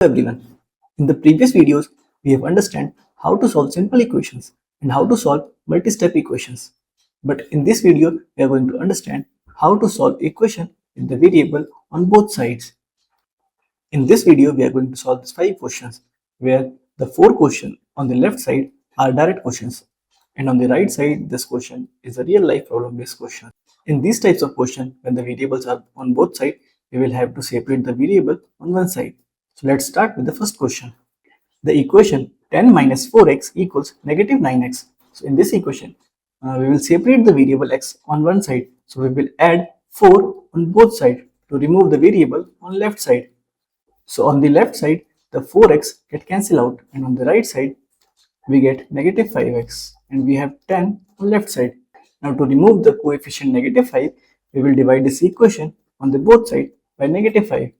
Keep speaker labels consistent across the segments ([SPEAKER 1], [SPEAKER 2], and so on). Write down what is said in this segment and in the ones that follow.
[SPEAKER 1] Everyone. In the previous videos, we have understand how to solve simple equations and how to solve multi-step equations. But in this video, we are going to understand how to solve equation with the variable on both sides. In this video, we are going to solve these 5 questions where the 4 questions on the left side are direct questions and on the right side this question is a real life problem based question. In these types of question, when the variables are on both sides, we will have to separate the variable on one side. So let's start with the first question. The equation 10 minus 4x equals negative 9x. So in this equation, we will separate the variable x on one side. So we will add 4 on both sides to remove the variable on left side. So on the left side, the 4x get cancelled out, and on the right side, we get negative 5x, and we have 10 on left side. Now to remove the coefficient negative 5, we will divide this equation on the both side by negative 5.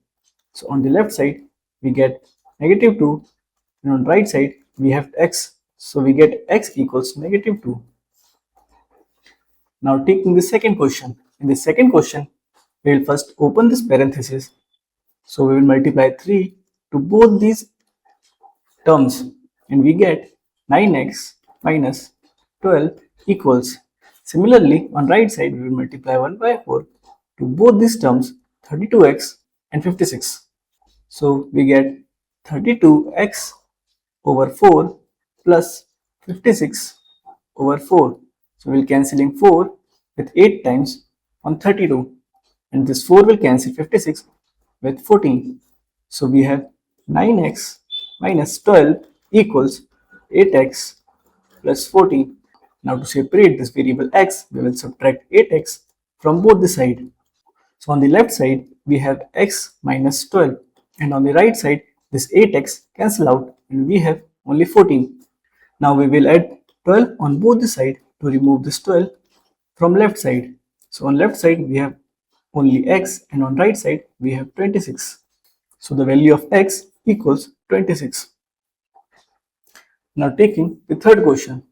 [SPEAKER 1] So on the left side, we get negative 2, and on the right side, we have x. So we get x equals negative 2. Now taking the second question. In the second question, we will first open this parenthesis. So we will multiply 3 to both these terms and we get 9x minus 12 equals. Similarly, on right side, we will multiply 1 by 4 to both these terms 32x and 56. So we get 32x over 4 plus 56 over 4. So we'll cancelling 4 with 8 times on 32, and this 4 will cancel 56 with 14. So we have 9x minus 12 equals 8x plus 14. Now to separate this variable x, we will subtract 8x from both the side. So on the left side, we have x minus 12, and on the right side, this 8x cancel out and we have only 14. Now we will add 12 on both the side to remove this 12 from left side. So on left side, we have only x, and on right side, we have 26. So the value of x equals 26. Now taking the third question.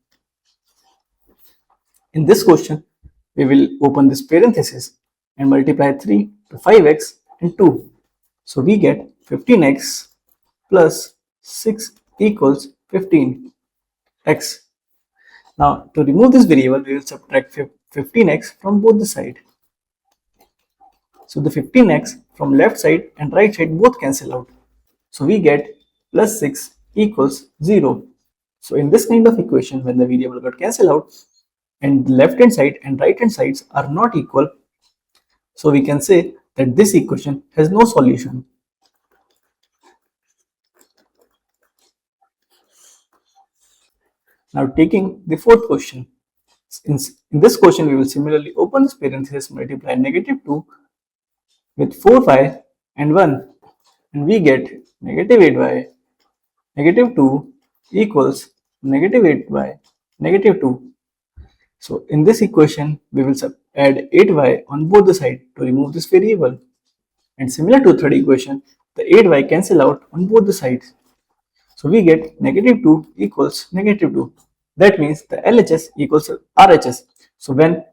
[SPEAKER 1] In this question, we will open this parenthesis and multiply 3 to 5x and 2. So we get 15x plus 6 equals 15x. Now to remove this variable, we will subtract 15x from both the side. So the 15x from left side and right side both cancel out. So we get plus 6 equals 0. So in this kind of equation, when the variable got cancelled out and the left hand side and right hand sides are not equal, so we can say that this equation has no solution. Now taking the fourth question. In this question, we will similarly open this parenthesis, multiply negative 2 with 4y and 1, and we get negative 8y negative 2 equals negative 8y negative 2. So in this equation, we will add 8y on both the sides to remove this variable. And similar to third equation, the 8y cancel out on both the sides. So we get negative 2 equals negative 2. That means the LHS equals RHS. So when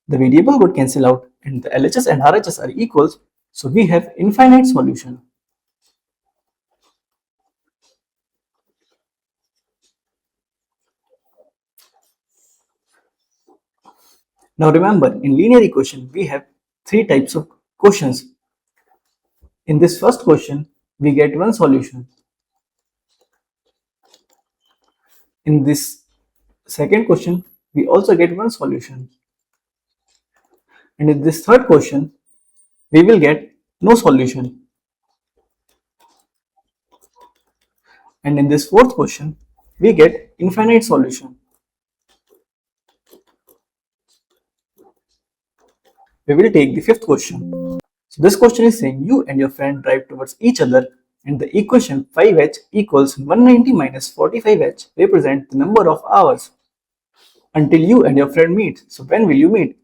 [SPEAKER 1] the variable got cancel out and the LHS and RHS are equals, so we have infinite solution. Now remember, in linear equation, we have 3 types of questions. In this first question, we get one solution. In this second question, we also get one solution. And in this third question, we will get no solution. And in this fourth question, we get infinite solution. We will take the fifth question. So this question is saying you and your friend drive towards each other and the equation 5h equals 190 minus 45h represent the number of hours until you and your friend meet. So when will you meet?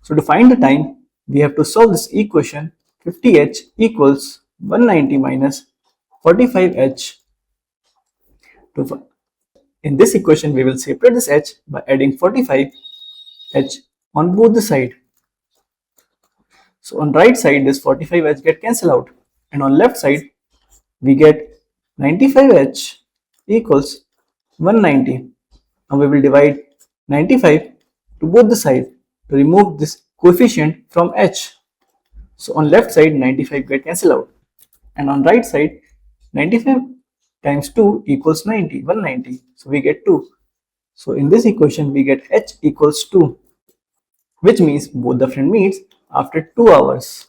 [SPEAKER 1] So to find the time, we have to solve this equation 50h equals 190 minus 45h. In this equation, we will separate this h by adding 45h on both the sides. So on right side, this 45h get cancelled out, and on left side, we get 95h equals 190. Now we will divide 95 to both the sides to remove this coefficient from h. So on left side 95 get cancelled out, and on right side 95 times 2 equals 90, 190. So we get 2. So in this equation we get h equals 2, which means both the friend meets after 2 hours.